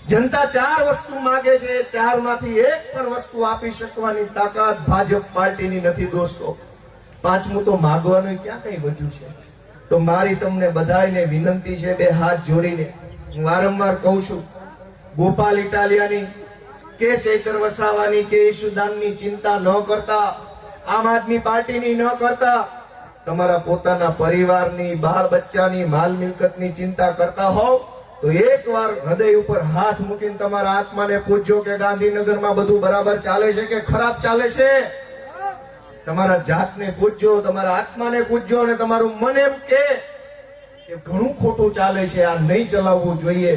જનતા ચાર વસ્તુ માંગે છે, ચાર માંથી એક પણ વસ્તુ આપી શકવાની તાકાત ભાજપ પાર્ટીની નથી દોસ્તો. પાંચમું તો માગવાનું ક્યાં કઈ વધ્યું છે. તો મારી તમને બધાને વિનંતી છે, બે હાથ જોડીને હું વારંવાર કહું છું, ગોપાલ ઇટાલિયાની કે ચૈતર વસાવાની કે ઈશુદાનની ચિંતા ન કરતા, આમ આદમી પાર્ટીની ન કરતા, તમારા પોતાના પરિવારની, બાળ બચ્ચાની, માલ મિલકતની ચિંતા કરતા હોવ તો એકવાર હૃદય ઉપર હાથ મૂકીને તમારા આત્માને પૂછજો કે ગાંધીનગરમાં બધું બરાબર ચાલે છે કે ખરાબ ચાલે છે. તમારા જાતને પૂછજો, તમારા આત્માને પૂછજો, અને તમારું મન એમ કે ઘણું ખોટું ચાલે છે, આ નહીં ચલાવવું જોઈએ,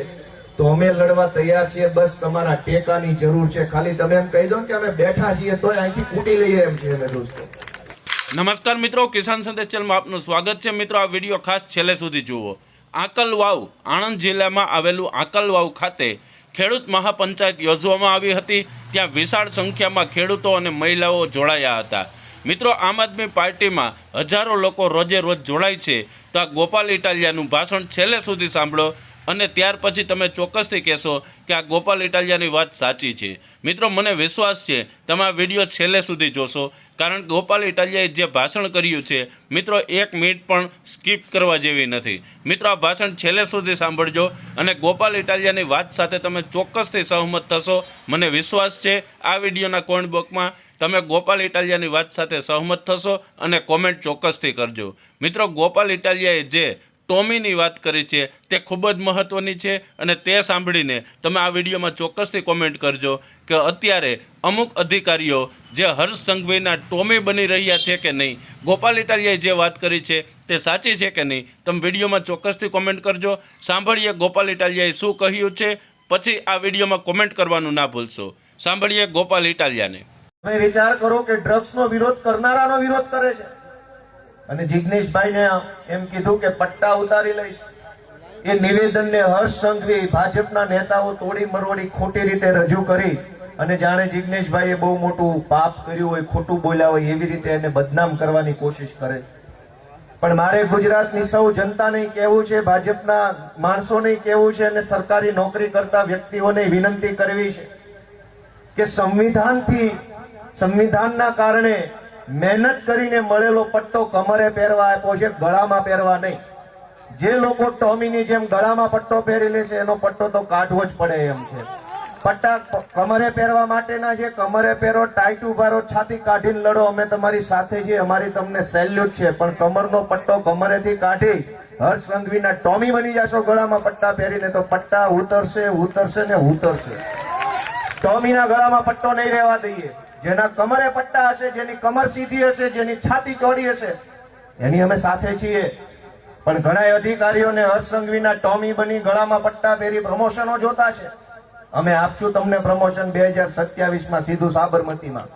તો અમે લડવા તૈયાર છીએ. બસ તમારા ટેકાની જરૂર છે. ખાલી તમે એમ કહી દો કે અમે બેઠા છીએ તોય અહીંથી કૂટી લઈએ એમ છે અમે દોસ્તો. નમસ્કાર મિત્રો, કિસાન સંદેશ ચેનલમાં આપનું સ્વાગત છે. મિત્રો, આ વિડીયો ખાસ છેલ્લે સુધી જુઓ. આકલવાવ આણંદ જિલ્લામાં આવેલું આકલવાવ ખાતે ખેડૂત મહાપંચાયત યોજવામાં આવી હતી. ત્યાં વિશાળ સંખ્યામાં ખેડૂતો અને મહિલાઓ જોડાયા હતા. મિત્રો, આમ આદમી પાર્ટીમાં હજારો લોકો રોજે રોજ જોડાય છે. તો આ ગોપાલ ઇટાલિયાનું ભાષણ છેલ્લે સુધી સાંભળો અને ત્યાર પછી તમે ચોક્કસથી કહેશો કે આ ગોપાલ ઇટાલિયાની વાત સાચી છે. મિત્રો, મને વિશ્વાસ છે તમે આ વિડીયો છેલ્લે સુધી જોશો, કારણ કે ગોપાલ ઇટાલિયાએ જે ભાષણ કર્યું છે મિત્રો, એક મિનિટ પણ સ્કીપ કરવા જેવી નથી. મિત્રો, આ ભાષણ છેલ્લે સુધી સાંભળજો અને ગોપાલ ઇટાલિયાની વાત સાથે તમે ચોક્કસથી સહમત થશો. મને વિશ્વાસ છે આ વિડીયોના કોમેન્ટ બોક્સમાં તમે ગોપાલ ઇટાલિયાની વાત સાથે સહમત થશો અને કોમેન્ટ ચોક્કસથી કરજો. મિત્રો, ગોપાલ ઇટાલિયાએ જે ટોમીની વાત કરી છે તે ખૂબ જ મહત્ત્વની છે અને તે સાંભળીને તમે આ વિડીયોમાં ચોક્કસથી કોમેન્ટ કરજો કે અત્યારે અમુક અધિકારીઓ જે હર્ષ સંઘવીના ટોમી બની રહ્યા છે કે નહીં, ગોપાલ ઇટાલિયાએ જે વાત કરી છે તે સાચી છે કે નહીં, તમે વિડીયોમાં ચોક્કસથી કોમેન્ટ કરજો. સાંભળીએ ગોપાલ ઇટાલિયાએ શું કહ્યું છે, પછી આ વિડીયોમાં કોમેન્ટ કરવાનું ના ભૂલશો. સાંભળીએ ગોપાલ ઇટાલિયાને. તમે વિચાર કરો કે ડ્રગ્સનો વિરોધ કરનારાનો વિરોધ કરે છે અને જિગ્નેશભાઈને એમ કીધું કે પટ્ટા ઉતારી લઈશ. એ નિવેદનને હર્ષ સંઘવી ભાજપના નેતાઓ તોડી મરોડી ખોટી રીતે રજૂ કરી અને જાણે જિગ્નેશભાઈએ બહુ મોટું પાપ કર્યું હોય, ખોટું બોલ્યા હોય એવી રીતે એને બદનામ કરવાની કોશિશ કરે. પણ મારે ગુજરાતની સૌ જનતાને કહેવું છે, ભાજપના માણસોને કહેવું છે અને સરકારી નોકરી કરતા વ્યક્તિઓને વિનંતી કરવી છે કે સંવિધાનના કારણે મહેનત કરીને મળેલો પટ્ટો કમરે પહેરવા આપ્યો છે, ગળામાં પહેરવા નહીં. જે લોકો ટોમીની જેમ ગળામાં પટ્ટો પહેરી લે છે એનો પટ્ટો તો કાઢવો જ પડે એમ છે. પટ્ટા કમરે પહેરવા માટેના છે, કમરે પહેરો, ટાઈટ ઉભારો, છાતી કાઢીને લડો, અમે તમારી સાથે છીએ, અમારી તમને સેલ્યુટ છે. પણ કમરનો પટ્ટો કમરેથી કાઢી હર્ષ સંઘવીના ટોમી બની જશો ગળામાં પટ્ટા પહેરીને તો પટ્ટા ઉતરશે ને ઉતરશે. ટોમીના ગળામાં પટ્ટો નહીં રહેવા દઈએ. જેના કમરે પટ્ટા હશે, જેની કમર સીધી હશે, જેની છાતી ચોડી હશે એની અમે સાથે છીએ. પણ ઘણા અધિકારીઓને હર્ષ સંઘવીના ટોમી બની ગળામાં પટ્ટા પહેરી પ્રમોશનો જોતા છે. અમે આપશું તમને પ્રમોશન 2027માં સીધું સાબરમતીમાં.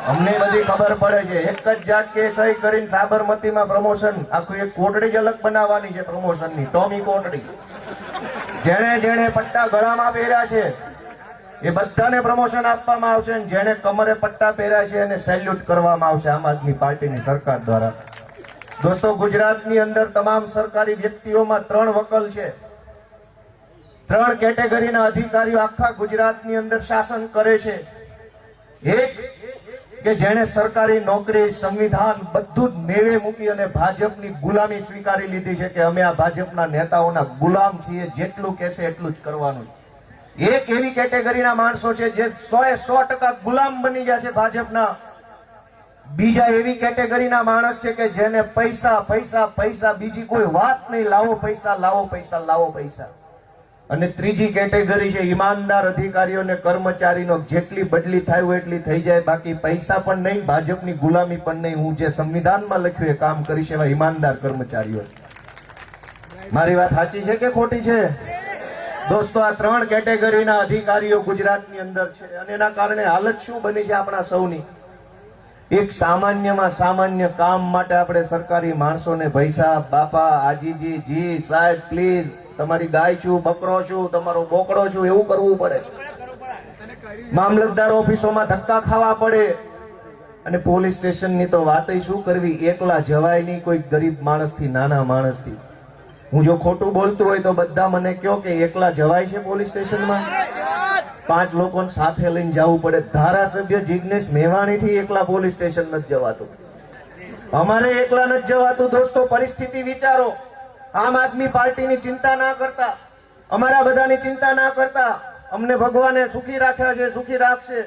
અમને બધી ખબર પડે છે. એક જ ઝાટકે સહી કરીને સાબરમતીમાં પ્રમોશન, આખું એક કોટડી જ અલગ બનાવવાની છે પ્રમોશનની, ટોમી કોટડી. જેણે પટ્ટા ગળામાં પહેર્યા છે એ બધાને પ્રમોશન આપવામાં આવશે અને જેને કમરે પટ્ટા પહેર્યા છે એને સેલ્યુટ કરવામાં આવશે આમ આદમી પાર્ટીની સરકાર દ્વારા. દોસ્તો, ગુજરાતની અંદર તમામ સરકારી વ્યક્તિઓમાં 3 વકલ છે. 3 કેટેગરીના અધિકારીઓ આખા ગુજરાતની અંદર શાસન કરે છે. એક કે જેણે સરકારી નોકરી, સંવિધાન બધું જ નેવે મૂકી અને ભાજપની ગુલામી સ્વીકારી લીધી છે કે અમે આ ભાજપના નેતાઓના ગુલામ છીએ, જેટલું કહેશે એટલું જ કરવાનું. એક એવી કેટેગરીના માણસો છે જે 100% ગુલામ બની ગયા છે ભાજપના. બીજા એવી કેટેગરીના માણસ છે કે જેને પૈસા પૈસા પૈસા, બીજી કોઈ વાત નહીં, લાવો પૈસા, લાવો પૈસા, લાવો પૈસા. અને ત્રીજી કેટેગરી છે ઈમાનદાર અધિકારીઓ ને કર્મચારીનો, જેટલી બદલી થાય હોય એટલી થઈ જાય, બાકી પૈસા પણ નહીં, ભાજપની ગુલામી પણ નહીં, હું જે સંવિધાનમાં લખ્યું એ કામ કરીશ એવા ઈમાનદાર કર્મચારીઓ. મારી વાત સાચી છે કે ખોટી છે દોસ્તો? આ 3 કેટેગરીના અધિકારીઓ ગુજરાતની અંદર છે અને એના કારણે હાલત શું બની છે આપણા સૌની. એક સામાન્યમાં સામાન્ય કામ માટે આપણે સરકારી માણસોને ભાઈ સાહેબ, બાપા, આજીજી, જી સાહેબ, પ્લીઝ, તમારી ગાય છું, બકરો છું, તમારો બોકડો છું એવું કરવું પડે. મામલતદાર ઓફિસોમાં ધક્કા ખાવા પડે અને પોલીસ સ્ટેશનની તો વાત શું કરવી, એકલા જવાય નહીં કોઈ ગરીબ માણસથી, નાના માણસથી. હું જો ખોટું બોલતું હોય તો બધા મને કહો કે એકલા જવાય છે પોલીસ સ્ટેશનમાં? 5 લોકોને સાથે લઈને જવું પડે. ધારાસભ્ય જિગ્નેશ મેવાણી થી એકલા પોલીસ સ્ટેશન નથી જવાતું. અમારે એકલા નથી જવાતું. દોસ્તો, પરિસ્થિતિ વિચારો. આમ આદમી પાર્ટીની ચિંતા ના કરતા, અમારા બધાની ચિંતા ના કરતા, અમને ભગવાને સુખી રાખ્યા છે, સુખી રાખશે.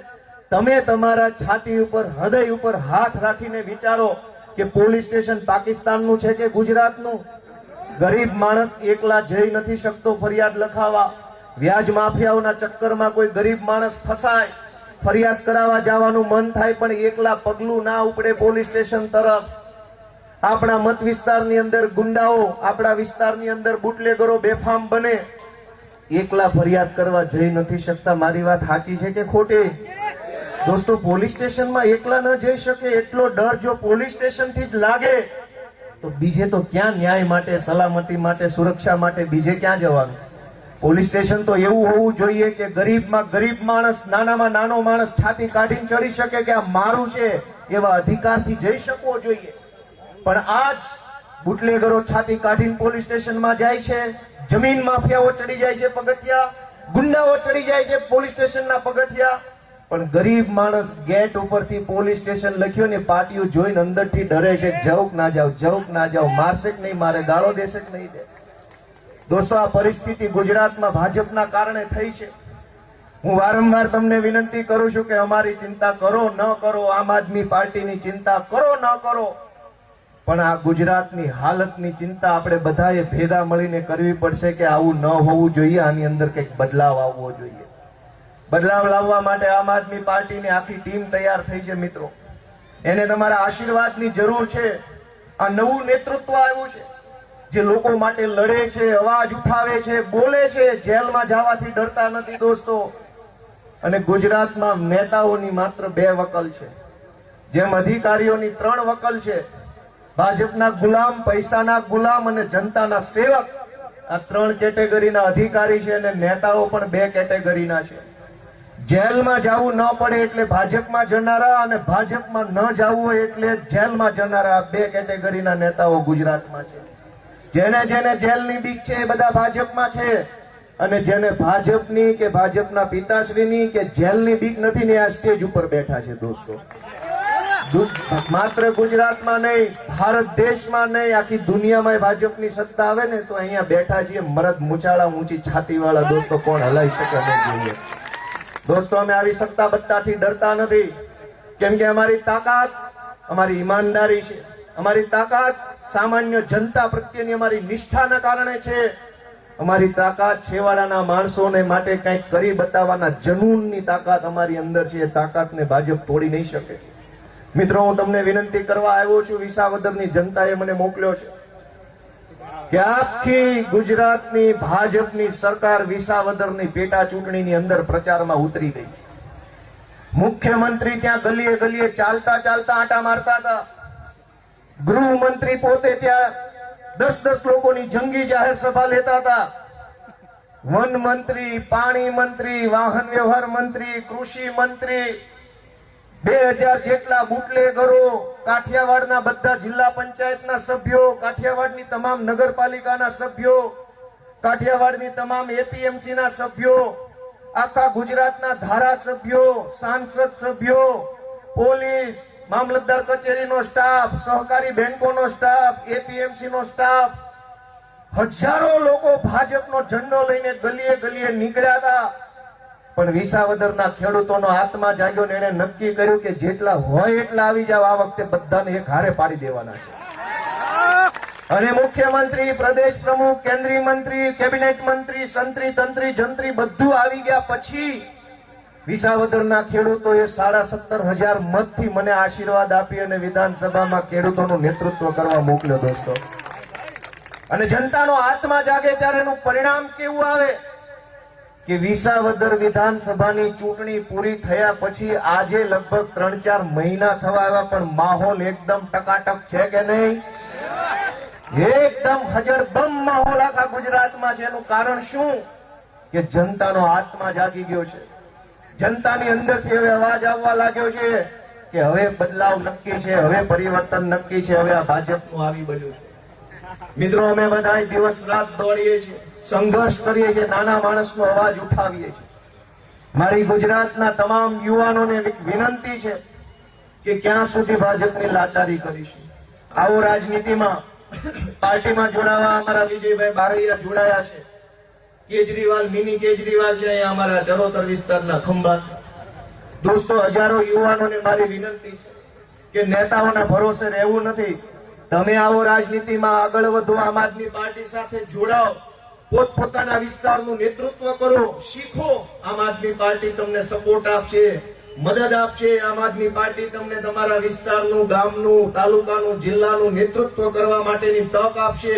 તમે તમારા છાતી ઉપર, હૃદય ઉપર હાથ રાખીને વિચારો કે પોલીસ સ્ટેશન પાકિસ્તાનનું છે કે ગુજરાતનું? ગરીબ માણસ એકલા જઈ નથી શકતો ફરિયાદ લખાવા. વ્યાજ માફિયાઓના ચક્કરમાં કોઈ ગરીબ માણસ ફસાય, ફરિયાદ કરાવવા જવાનું મન થાય પણ એકલા પગલું ના ઉપડે પોલીસ સ્ટેશન તરફ. આપણા મત વિસ્તારની અંદર ગુંડાઓ, આપણા વિસ્તારની અંદર બુટલેગરો બેફામ બને, એકલા ફરિયાદ કરવા જઈ નથી શકતા. મારી વાત સાચી છે કે ખોટી? દોસ્તો, પોલીસ સ્ટેશનમાં એકલા ન જઈ શકે એટલો ડર જો પોલીસ સ્ટેશનથી જ લાગે તો બીજે તો ક્યાં ન્યાય માટે, સલામતી માટે, સુરક્ષા માટે બીજે ક્યાં જવાનું? પોલીસ સ્ટેશન તો એવું હોવું જોઈએ કે ગરીબમાં ગરીબ માણસ, નાનામાં નાનો માણસ છાતી કાઢીને ચડી શકે કે આ મારું છે એવા અધિકારથી જઈ શકવો જોઈએ. પણ આજ બુટલેગરો છાતી કાઢીને પોલીસ સ્ટેશનમાં જાય છે, જમીન માફિયાઓ ચડી જાય છે પગથિયા, ગુંડાઓ ચડી જાય છે પોલીસ સ્ટેશનના પગથિયા, પણ ગરીબ માણસ ગેટ ઉપરથી પોલીસ સ્ટેશન લખ્યું ને પાટિયું જોઈને અંદરથી ડરે છે, જવું ના જાવ, જવું ના જાવ, મારશે કે નહીં મારે, ગાળો દેશે કે નહીં દે. દોસ્તો, આ પરિસ્થિતિ ગુજરાતમાં ભાજપના કારણે થઈ છે. હું વારંવાર તમને વિનંતી કરું છું કે અમારી ચિંતા કરો ન કરો, આમ આદમી પાર્ટીની ચિંતા કરો ન કરો, પણ આ ગુજરાતની હાલતની ચિંતા આપણે બધાએ ભેગા મળીને કરવી પડશે કે આવું ન હોવું જોઈએ. આની અંદર કંઈક બદલાવ આવવો જોઈએ. બદલાવ લાવવા માટે આમ આદમી પાર્ટીની આખી ટીમ તૈયાર થઈ છે. મિત્રો, એને તમારા આશીર્વાદની જરૂર છે. આ નવું નેતૃત્વ આવ્યું છે જે લોકો માટે લડે છે, અવાજ ઉઠાવે છે, બોલે છે, જેલમાં જવાથી ડરતા નથી. દોસ્તો, અને ગુજરાતમાં નેતાઓની માત્ર 2 વકલ છે, જેમ અધિકારીઓની 3 વકલ છે. ભાજપના ગુલામ, પૈસાના ગુલામ અને જનતાના સેવક, આ 3 કેટેગરીના અધિકારી છે અને નેતાઓ પણ 2 કેટેગરીના છે. જેલમાં જવું ન પડે એટલે ભાજપમાં જનારા, અને ભાજપમાં ન જવું હોય એટલે જેલમાં જનારા, 2 કેટેગરીના નેતાઓ ગુજરાતમાં છે. જેને જેને જેલની બીક છે એ બધા ભાજપમાં છે, અને જેને ભાજપની કે ભાજપના પિતાશ્રીની કે જેલની બીક નથી ને આ સ્ટેજ ઉપર બેઠા છે. દોસ્તો, માત્ર ગુજરાતમાં નહીં, ભારત દેશમાં નહીં, આખી દુનિયામાં ભાજપની સત્તા આવે ને તો અહીંયા બેઠા છીએ મરદ મૂછાળા, ઊંચી છાતી વાળા. દોસ્તો, કોણ હલાવી શકે નહીં જોઈએ. દોસ્તો, અમે આવી સત્તા બત્તાથી ડરતા નથી, કેમ કે અમારી તાકાત અમારી ઈમાનદારી છે. અમારી તાકાત સામાન્ય જનતા પ્રત્યેની અમારી નિષ્ઠાના કારણે છે. અમારી તાકાત છેવાડાના માણસોને માટે કંઈક કરી બતાવવાના જનૂનની તાકાત અમારી અંદર છે. એ તાકાતને ભાજપ તોડી નહીં શકે. મિત્રો, હું તમને વિનંતી કરવા આવ્યો છું. વિસાવદરની જનતાએ મને મોકલ્યો છે કે આખી ગુજરાતની ભાજપની સરકાર વિસાવદરની પેટા ચૂંટણીની અંદર પ્રચારમાં ઉતરી ગઈ. મુખ્યમંત્રી ત્યાં ગલીએ ગલીએ ચાલતા ચાલતા આંટા મારતા હતા. ગૃહમંત્રી પોતે ત્યાં 10-10 લોકોની જંગી જાહેર સભા લેતા હતા. વન મંત્રી, પાણી મંત્રી, વાહન વ્યવહાર મંત્રી, કૃષિ મંત્રી, 2000 જેટલા બુટલેગરો, કાઠિયાવાડના બધા જિલ્લા પંચાયતના સભ્યો, કાઠિયાવાડની તમામ નગરપાલિકાના સભ્યો, કાઠિયાવાડની તમામ એપીએમસી ના સભ્યો, આખા ગુજરાતના ધારાસભ્યો, સાંસદ સભ્યો, પોલીસ, મામલતદાર કચેરીનો સ્ટાફ, સહકારી બેંકોનો સ્ટાફ, એપીએમસી નો સ્ટાફ, હજારો લોકો ભાજપનો ઝંડો લઈને ગલીએ ગલીએ નીકળ્યા હતા. પણ વિસાવદરના ખેડૂતોનો આત્મા જાગ્યો ને એને નક્કી કર્યું કે જેટલા હોય એટલા આવી જાવ, આ વખતે બધાને એક હારે પાડી દેવાના છે. અને મુખ્યમંત્રી, પ્રદેશ પ્રમુખ, કેન્દ્રીય મંત્રી, કેબિનેટ મંત્રી, સંત્રી, તંત્રી, જંત્રી બધું આવી ગયા પછી વિસાવદરના ખેડૂતોએ 17,500 મતથી મને આશીર્વાદ આપી અને વિધાનસભામાં ખેડૂતોનું નેતૃત્વ કરવા મોકલ્યો. દોસ્તો, અને જનતાનો આત્મા જાગે ત્યારે એનું પરિણામ કેવું આવે કે વિસાવદર વિધાનસભાની ચૂંટણી પૂરી થયા પછી આજે લગભગ 3-4 મહિના થવા આવ્યા, પણ માહોલ એકદમ ટકાટક છે કે નહીં? એકદમ હજળબમ માહોલ આખા ગુજરાતમાં છે. એનું કારણ શું? કે જનતાનો આત્મા જાગી ગયો છે. જનતાની અંદરથી હવે અવાજ આવવા લાગ્યો છે કે હવે બદલાવ નક્કી છે, હવે પરિવર્તન નક્કી છે, હવે આ ભાજપનું આવી બન્યું છે. મિત્રો, અમે બધા દિવસ રાત દોડીએ છીએ, સંઘર્ષ કરીએ છીએ, નાના માણસનો અવાજ ઉઠાવીએ છીએ. મારી ગુજરાતના તમામ યુવાનોને વિનંતી છે કે ક્યાં સુધી ભાજપની લાચારી કરીશું. આવો રાજનીતિમાં પાર્ટીમાં જોડાવા અમારા વિજયભાઈ બારૈયા જોડાયા છે. કેજરીવાલ, મિની કેજરીવાલ છે અહીંયા અમારા ચરોતર વિસ્તારના ખંભા છે. દોસ્તો, હજારો યુવાનોને મારી વિનંતી છે કે નેતાઓના ભરોસે રહેવું નથી. તમે આવો રાજનીતિમાં આગળ વધો, આમ આદમી પાર્ટી સાથે જોડાઓ, પોતપોતાના વિસ્તારનું નેતૃત્વ કરો, શીખો. આમ આદમી પાર્ટી તમને સપોર્ટ આપશે, મદદ આપશે. આમ આદમી પાર્ટી તમને તમારા વિસ્તારનું, ગામનું, તાલુકાનું, જિલ્લાનું નેતૃત્વ કરવા માટેની તક આપશે.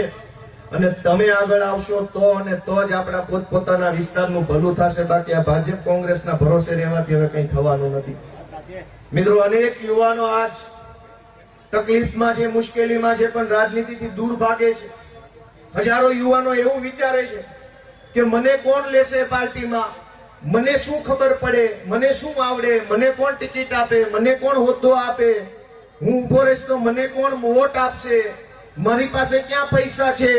અને તમે આગળ આવશો તો અને તો જ આપણા પોતપોતાના વિસ્તારનું ભલું થશે. બાકી આ ભાજપ કોંગ્રેસના ભરોસે રહેવાથી હવે કંઈ થવાનું નથી. મિત્રો, અનેક યુવાનો આજ તકલીફમાં છે, મુશ્કેલીમાં છે, પણ રાજનીતિથી દૂર ભાગે છે. હજારો યુવાનો એવું વિચારે છે કે મને કોણ લેશે પાર્ટીમાં, મને શું ખબર પડે, મને શું આવડે, મને કોણ ટિકિટ આપે, મને કોણ હોદ્દો આપે, હું ઉભો રહીશ તો મને કોણ વોટ આપશે, મારી પાસે ક્યાં પૈસા છે,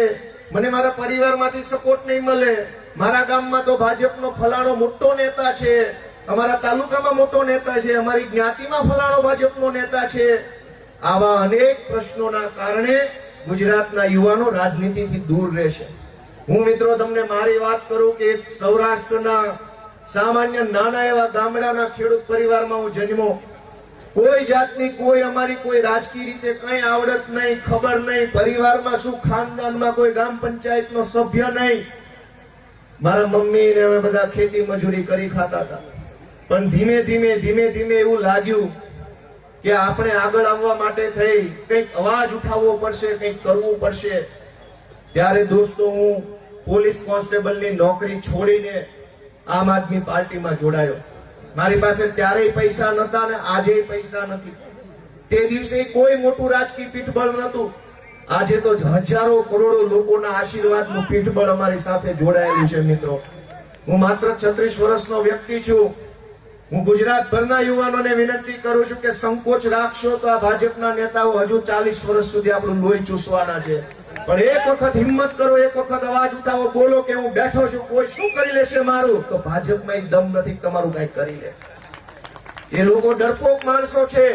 મને મારા પરિવારમાંથી સપોર્ટ નહીં મળે, મારા ગામમાં તો ભાજપનો ફલાણો મોટો નેતા છે, અમારા તાલુકામાં મોટો નેતા છે, અમારી જ્ઞાતિમાં ફલાણો ભાજપનો નેતા છે. આવા અનેક પ્રશ્નોના કારણે ગુજરાતના યુવાનો રાજનીતિથી દૂર રહેશે. હું મિત્રો તમને મારી વાત કરું કે એક સૌરાષ્ટ્રના સામાન્ય નાના એવા ગામડાના ખેડૂત પરિવારમાં હું જન્મો. કોઈ જાતની કોઈ અમારી કોઈ રાજકીય રીતે કઈ આવડત નહીં, ખબર નહીં, પરિવારમાં શું, ખાનદાનમાં કોઈ ગ્રામ પંચાયતનો સભ્ય નહીં. મારા મમ્મી ને અમે બધા ખેતી મજૂરી કરી ખાતા હતા. પણ ધીમે ધીમે એવું લાગ્યું કે આપણે આગળ આવવા માટે થઈ કંઈક અવાજ ઉઠાવવો પડશે, કંઈક કરવું પડશે. ત્યારે દોસ્તો, હું પોલીસ કોન્સ્ટેબલની નોકરી છોડીને આમ આદમી પાર્ટીમાં જોડાયો. મારી પાસે ત્યારેય પૈસા નતા ને આજે પૈસા નથી. તે દિવસે કોઈ મોટું રાજકીય પીઠબળ નતું. આજે તો હજારો કરોડો લોકોના આશીર્વાદનું પીઠબળ અમારી સાથે જોડાયેલું છે. મિત્રો, હું માત્ર 36 વર્ષનો વ્યક્તિ છું. હું ગુજરાતભરના યુવાનોને વિનંતી કરું છું કે સંકોચ રાખશો તો આ ભાજપના નેતાઓ હજુ 40 વર્ષ સુધી આપણું લોહી ચૂસવાના છે. પણ એક વખત હિંમત કરો, એક વખત અવાજ ઉઠાવો, બોલો કે હું બેઠો છું, કોઈ શું કરી લેશે મારું, તો ભાજપમાં દમ નથી તમારું કઈ કરી લે. એ લોકો ડરપોક માણસો છે.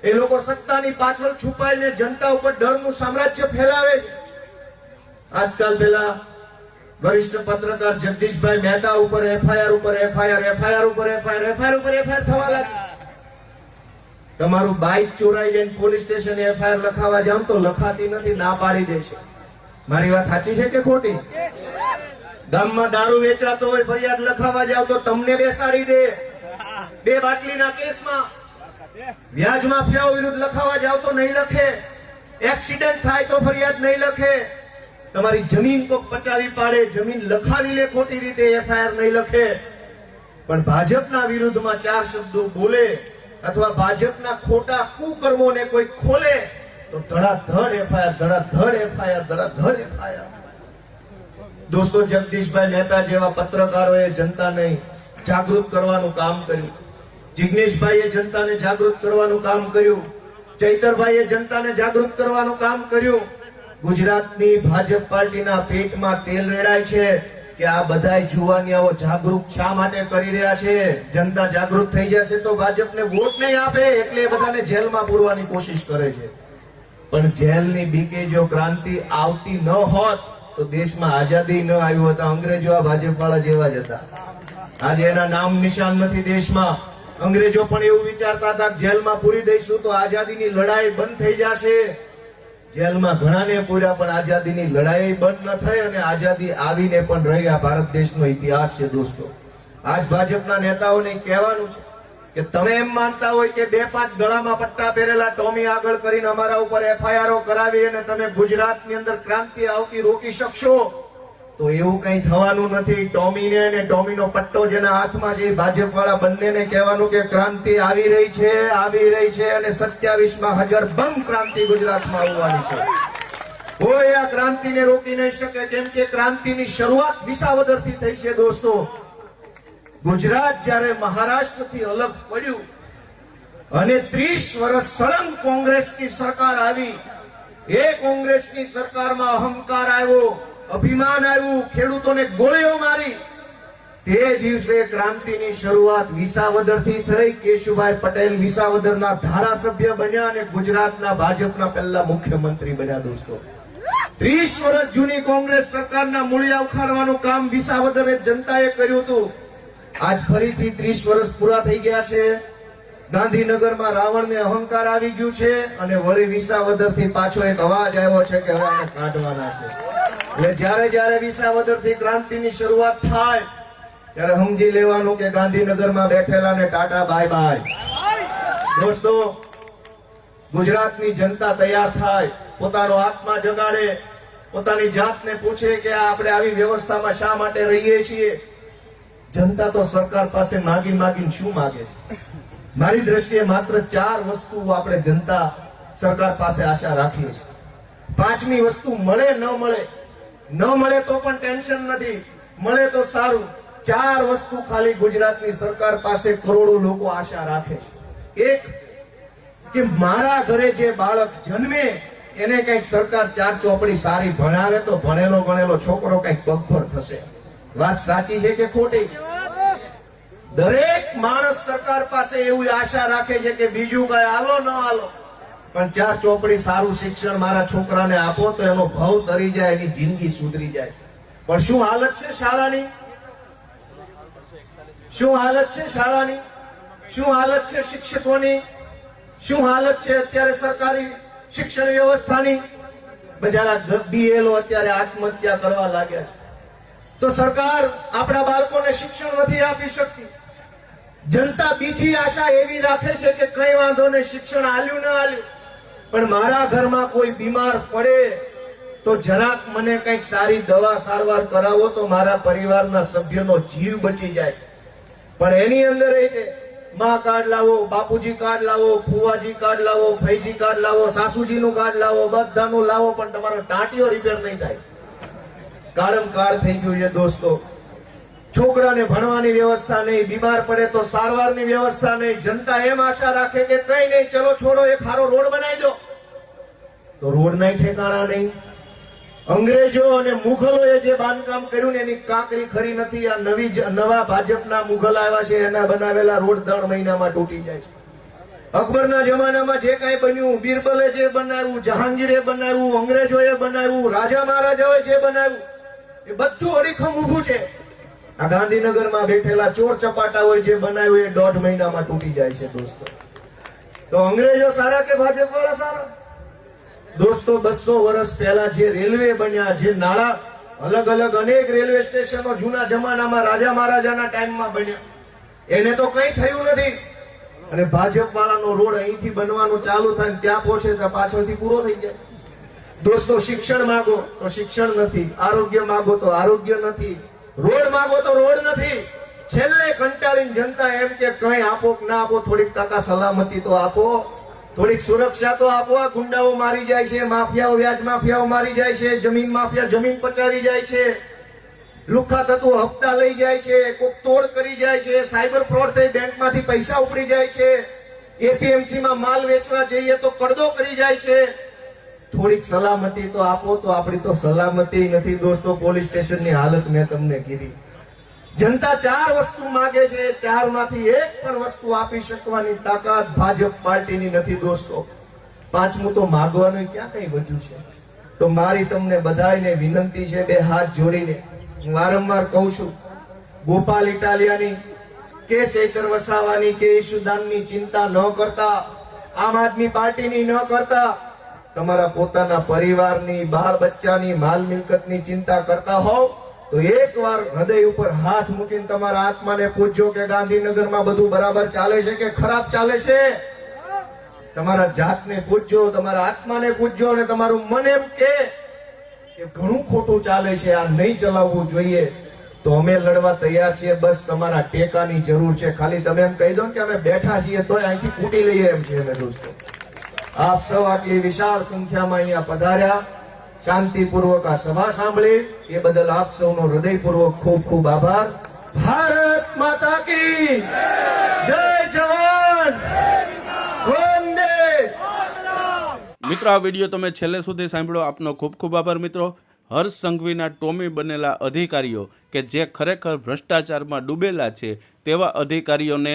એ લોકો સત્તાની પાછળ છુપાઈને જનતા ઉપર ડરનું સામ્રાજ્ય ફેલાવે છે. આજકાલ પેલા વરિષ્ઠ પત્રકાર જગદીશભાઈ મહેતા ઉપર એફઆઈઆર ઉપર એફઆઈઆર થવા લાગી. તમારું બાઇક ચોરાઈ જાય પોલીસ સ્ટેશન એફઆઈઆર લખાવા જાવ તો લખાતી નથી, ના પાડી દેશે. મારી વાત સાચી છે કે ખોટી? ગામમાં દારૂ વેચાતો હોય, ફરિયાદ લખાવા જાવ તો તમને બેસાડી દે. 2 બાટલીના કેસમાં વ્યાજ માફિયાઓ વિરુદ્ધ લખાવા જાવ તો નહીં લખે. એક્સિડન્ટ થાય તો ફરિયાદ નહીં લખે. તમારી જમીન કોક પચાવી પાડે, જમીન લખાવી લે ખોટી રીતે, એફઆઈઆર નહીં લખે. પણ ભાજપના વિરુદ્ધમાં 4 શબ્દો બોલે અથવા ભાજપના ખોટા કુકર્મોને કોઈ ખોલે તો ધડાધડ એફઆઈઆર. દોસ્તો, જગદીશભાઈ મહેતા જેવા પત્રકારોએ જનતાને જાગૃત કરવાનું કામ કર્યું. જિગ્નેશભાઈએ જનતાને જાગૃત કરવાનું કામ કર્યું. ચૈતરભાઈએ જનતાને જાગૃત કરવાનું કામ કર્યું. ગુજરાતની ભાજપ પાર્ટીના પેટમાં તેલ રેડાય છે કે આ બધા જુવાનિયાઓ જાગૃત શા માટે કરી રહ્યા છે. જનતા જાગૃત થઈ જશે તો ભાજપને વોટ નહીં આપે, એટલે બધાને જેલમાં પૂરવાની કોશિશ કરે છે. પણ જેલની બીકે જો ક્રાંતિ આવતી ન હોત તો દેશમાં આઝાદી ન આવી હોત. અંગ્રેજો આ ભાજપ વાળા જેવા જ હતા. આજે એના નામ નિશાન નથી દેશમાં. અંગ્રેજો પણ એવું વિચારતા હતા જેલમાં પૂરી દઈશું તો આઝાદીની લડાઈ બંધ થઈ જશે. જેલમાં ઘણાને પૂર્યા પણ આઝાદીની લડાઈ બંધ ન થઈ અને આઝાદી આવીને પણ રહી. આ ભારત દેશનો ઇતિહાસ છે. દોસ્તો, આજ ભાજપના નેતાઓને કહેવાનું છે કે તમે એમ માનતા હોય કે 2-5 ગળામાં પટ્ટા પહેરેલા ટોમી આગળ કરીને અમારા ઉપર એફઆઈઆરો કરાવી અને તમે ગુજરાતની અંદર ક્રાંતિ આવતી રોકી શકશો, તો એવું કઈ થવાનું નથી. ટોમીને અને ટોમીનો પટ્ટો જેના હાથમાં છે, ભાજપ વાળા બંનેને કહેવાનું કે ક્રાંતિ આવી રહી છે અને 27માં હજારબંધ ક્રાંતિ ગુજરાતમાં આવવાની છે. કોઈ આ ક્રાંતિને રોકી નહીં શકે, કેમ કે ક્રાંતિની શરૂઆત વિસાવદરથી થઈ છે. દોસ્તો, ગુજરાત જ્યારે મહારાષ્ટ્રથી અલગ પડ્યું અને 30 વર્ષ સળંગ કોંગ્રેસની સરકાર આવી, એ કોંગ્રેસની સરકારમાં અહંકાર આવ્યો, અભિમાન આવ્યું, ખેડૂતોને ગોળીઓ મારી. તે દિવસે ક્રાંતિની શરૂઆત વિસાવદરથી થઈ. કેશુભાઈ પટેલ વિસાવદરના ધારાસભ્ય બન્યા અને ગુજરાતના ભાજપના પહેલા મુખ્યમંત્રી બન્યા. દોસ્તો, 30 વર્ષ જૂની કોંગ્રેસ સરકારના મૂળિયા ઉખાડવાનું કામ વિસાવદરે જનતાએ કર્યું હતું. આજ ફરીથી 30 વર્ષ પૂરા થઈ ગયા છે. ગાંધીનગરમાં રાવણને અહંકાર આવી ગયું છે અને વળી વિસાવદરથી પાછો એક અવાજ આવ્યો છે કે હવે આને કાઢવાના છે. એટલે જ્યારે જ્યારે વિસાવદરથી ક્રાંતિની શરૂઆત થાય ત્યારે સમજી લેવાનું કે ગાંધીનગરમાં બેઠેલાને ટાટા બાય બાય. દોસ્તો, ગુજરાતની જનતા તૈયાર થાય, પોતાનો આત્મા જગાડે, પોતાની જાતને પૂછે કે આપણે આવી વ્યવસ્થામાં શા માટે રહીએ છીએ. જનતા તો સરકાર પાસે માગી માગીને શું માગે છે? મારી દ્રષ્ટિએ માત્ર 4 વસ્તુ આપણે જનતા સરકાર પાસે આશા રાખીએ છીએ. 5મી વસ્તુ મળે ન મળે, ન મળે તો પણ ટેન્શન નથી, મળે તો સારું. 4 વસ્તુ ખાલી ગુજરાતની સરકાર પાસે કરોડો લોકો આશા રાખે છે. એક, કે મારા ઘરે જે બાળક જન્મે એને કઈક સરકાર 4 ચોપડી સારી ભણાવે તો ભણેલો ગણેલો છોકરો કઈક પગભર થશે. વાત સાચી છે કે ખોટી? દરેક માણસ સરકાર પાસે એવી આશા રાખે છે કે બીજું કઈ આલો ન આલો, પણ 4 ચોપડી સારું શિક્ષણ મારા છોકરાને આપો તો એનો ભાવ તરી જાય, એની જિંદગી સુધરી જાય. પણ શું હાલત છે શાળાની? શું હાલત છે શાળાની? શું હાલત છે શિક્ષકોની? શું હાલત છે અત્યારે સરકારી શિક્ષણ વ્યવસ્થાની? બજારા બીએલઓ અત્યારે આત્મહત્યા કરવા લાગ્યા છે. તો સરકાર આપણા બાળકોને શિક્ષણ નથી આપી શકતી. જનતા બીજી આશા એવી રાખે છે કે કઈ વાંધો નહીં, શિક્ષણ આલ્યું ના આલ્યું, પણ મારા ઘરમાં કોઈ બીમાર પડે તો જરાક મને કઈક સારી દવા સારવાર કરાવો તો મારા પરિવારના સભ્યનો જીવ બચી જાય. પણ એની અંદર એ માં કાર્ડ લાવો, બાપુજી કાર્ડ લાવો, ફુવાજી કાર્ડ લાવો, ભાઈજી કાર્ડ લાવો, સાસુજીનું કાર્ડ લાવો, બધાનું લાવો, પણ તમારો ટાંટિયો રિપેર નહીં થાય. કાળમ કાળ થઈ ગયું છે દોસ્તો. છોકરાને ભણવાની વ્યવસ્થા નહીં, બીમાર પડે તો સારવારની વ્યવસ્થા નહીં. જનતા એમ આશા રાખે કે કઈ નહીં, ચલો છોડો, એક સારો રોડ બનાવી દો, તો રોડ નહીં, ઠેકાણા નહીં. અંગ્રેજો અને મુઘલોએ જે બાંધકામ કર્યું ને એની કાંકરી ખરી નથી. આ નવા ભાજપના મુઘલ આવ્યા છે એના બનાવેલા રોડ 3 મહિનામાં તૂટી જાય છે. અકબરના જમાનામાં જે કાંઈ બન્યું, બિરબલે જે બનાવ્યું, જહાંગીરે બનાવ્યું, અંગ્રેજોએ બનાવ્યું, રાજા મહારાજાઓએ જે બનાવ્યું, એ બધું અડીખમ ઊભું છે. આ ગાંધીનગરમાં બેઠેલા ચોર ચપાટાઓએ જે બનાવ્યું એ 1.5 મહિનામાં તૂટી જાય છે. દોસ્તો, તો અંગ્રેજો સારા કે ભાજપ વાળા સારા? દોસ્તો, 200 વર્ષ પહેલા જે રેલવે બન્યા, જે નાળા, અલગ અલગ અનેક રેલવે સ્ટેશનો જૂના જમાનામાં રાજા મહારાજાના ટાઈમમાં બન્યા, એને તો કઈ થયું નથી. અને ભાજપ વાળાનો રોડ અહીંથી બનવાનું ચાલુ થાય ત્યાં પહોંચે તો પાછળથી પૂરો થઈ જાય. દોસ્તો, શિક્ષણ માંગો તો શિક્ષણ નથી, આરોગ્ય માંગો તો આરોગ્ય નથી, રોડ માંગો તો રોડ નથી. છેલ્લે કંટાળીને જનતા એમ કે કઈ આપો કે ના આપો, થોડીક ટકા સલામતી તો આપો, થોડીક સુરક્ષા તો આપો. આ ગુંડાઓ મારી જાય છે, માફિયાઓ, વ્યાજ માફિયાઓ મારી જાય છે, જમીન માફિયા જમીન પચાવી જાય છે, લુખ્ખા તત્વો હપ્તા લઈ જાય છે, કોક તોડ કરી જાય છે, સાયબર ફ્રોડ થઈ બેંકમાંથી પૈસા ઉપડી જાય છે, એપીએમસી માં માલ વેચવા જઈએ તો કરદો કરી જાય છે. થોડીક સલામતી તો આપો. તો આપણી તો સલામતી નથી દોસ્તો. પોલીસ સ્ટેશનની હાલત મેં તમને કીધી. જનતા 4 વસ્તુ માંગે છે, 4 માંથી એક પણ વસ્તુ આપી શકવાની તાકાત ભાજપ પાર્ટીની નથી દોસ્તો. 5મું તો માંગવાનું ક્યાં કઈ વધ્યું છે. તો મારી તમને બધાને વિનંતી છે, 2 હાથ જોડીને હું વારંવાર કહું છું, ગોપાલ ઇટાલિયાની કે ચૈતર વસાવાની કે ઈશુદાનની ચિંતા ન કરતા, આમ આદમી પાર્ટીની ન કરતા, તમારા પોતાના પરિવારની, બાળ બચ્ચાની, માલ મિલકતની ચિંતા કરતા હોવ તો એકવાર હૃદય ઉપર હાથ મૂકીને તમારા આત્માને પૂછજો કે ગાંધીનગરમાં બધું બરાબર ચાલે છે કે ખરાબ ચાલે છે. તમારા જાતને પૂછજો, તમારા આત્માને પૂછજો, અને તમારું મન એમ કે ઘણું ખોટું ચાલે છે, આ નહીં ચલાવવું જોઈએ, તો અમે લડવા તૈયાર છીએ. બસ તમારા ટેકાની જરૂર છે. ખાલી તમે એમ કહી દો કે અમે બેઠા છીએ તોય અહીંથી ફૂટી લઈએ એમ છે અમે દોસ્તો. આપ સૌ આટલી વિશાળ સંખ્યામાં અહીંયા પધાર્યા, શાંતિપૂર્વક આ સભા સાંભળી, એ બદલ આપ સૌનો હૃદયપૂર્વક ખૂબ ખૂબ આભાર. ભારત માતા કી જય. જવાન વંદે. મિત્રો આ વિડીયો તમે છેલ્લે સુધી સાંભળો, આપનો ખૂબ ખૂબ આભાર મિત્રો. હર્ષ સંઘવીના ટોમી બનેલા અધિકારીઓ કે જે ખરેખર ભ્રષ્ટાચારમાં ડૂબેલા છે તેવા અધિકારીઓને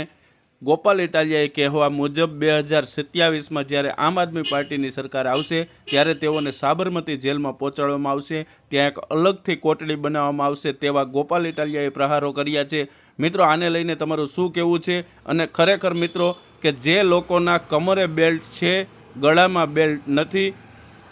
ગોપાલ ઇટાલિયાએ કહેવા મુજબ 2027માં જ્યારે આમ આદમી પાર્ટીની સરકાર આવશે ત્યારે તેઓને સાબરમતી જેલમાં પહોંચાડવામાં આવશે, ત્યાં એક અલગથી કોટડી બનાવવામાં આવશે તેવા ગોપાલ ઇટાલિયાએ પ્રહારો કર્યા છે. મિત્રો આને લઈને તમારું શું કહેવું છે? અને ખરેખર મિત્રો કે જે લોકોના કમરે બેલ્ટ છે, ગળામાં બેલ્ટ નથી,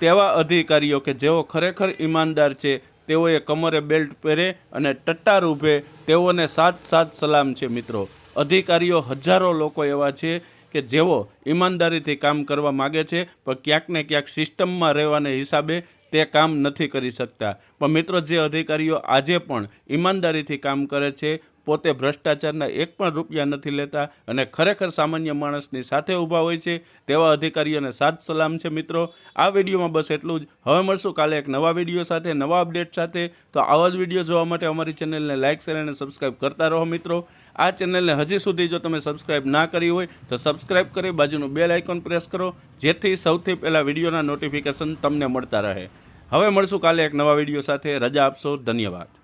તેવા અધિકારીઓ કે જેઓ ખરેખર ઈમાનદાર છે તેઓએ કમરે બેલ્ટ પહેરે અને ટટ્ટાર ઊભે, તેઓને સાત સલામ છે મિત્રો. અધિકારીઓ હજારો લોકો એવા છે કે જેઓ ઈમાનદારીથી કામ કરવા માગે છે પણ ક્યાંક ને ક્યાંક સિસ્ટમમાં રહેવાને હિસાબે તે કામ નથી કરી શકતા. પણ મિત્રો જે અધિકારીઓ આજે પણ ઈમાનદારીથી કામ કરે છે, પોતે ભ્રષ્ટાચારના એક પણ રૂપિયા નથી લેતા અને ખરેખર સામાન્ય માણસની સાથે ઊભા હોય છે તેવા અધિકારીઓને સાત સલામ છે મિત્રો. આ વિડીયોમાં બસ એટલું જ. હવે મળશું કાલે એક નવા વિડીયો સાથે, નવા અપડેટ સાથે. તો આવા જ વિડીયો જોવા માટે અમારી ચેનલને લાઇક, શેર અને સબસ્ક્રાઈબ કરતા રહો મિત્રો. આ ચેનલને હજી સુધી જો તમે સબસ્ક્રાઈબ ના કરી હોય તો સબસ્ક્રાઈબ કરી બાજુનું બેલ આઇકોન પ્રેસ કરો, જેથી સૌથી પહેલાં વિડીયોના નોટિફિકેશન તમને મળતા રહે. હવે મળશું કાલે એક નવા વિડીયો સાથે. રજા આપશો. ધન્યવાદ.